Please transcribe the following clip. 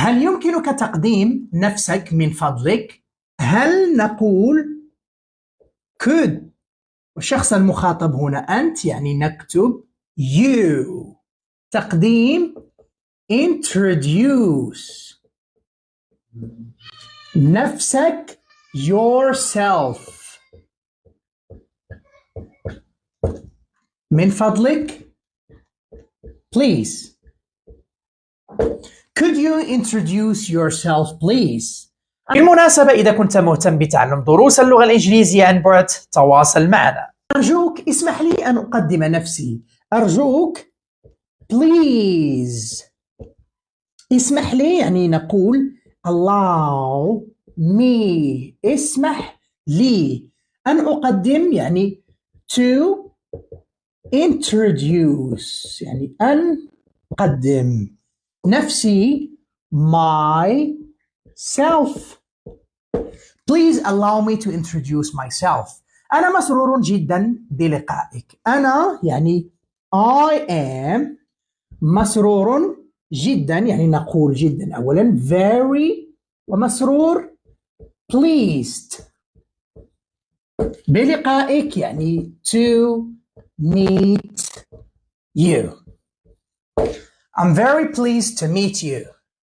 هل يمكنك تقديم نفسك من فضلك؟ هل نقول could والشخص المخاطب هنا أنت، يعني نكتب you. تقديم introduce نفسك yourself. من فضلك please. Could you introduce yourself please؟ بالمناسبة إذا كنت مهتم بتعلم دروس اللغة الإنجليزية عن بعد تواصل معنا. أرجوك اسمح لي أن أقدم نفسي. أرجوك please. اسمح لي يعني نقول allow me. اسمح لي أن أقدم يعني to introduce يعني أن أقدم نفسي myself. Please allow me to introduce myself. أنا مسرور جدا بلقائك. أنا يعني I am مسرور جدا يعني نقول جدا أولا very ومسرور pleased بلقائك يعني to meet you. I'm very pleased to meet you.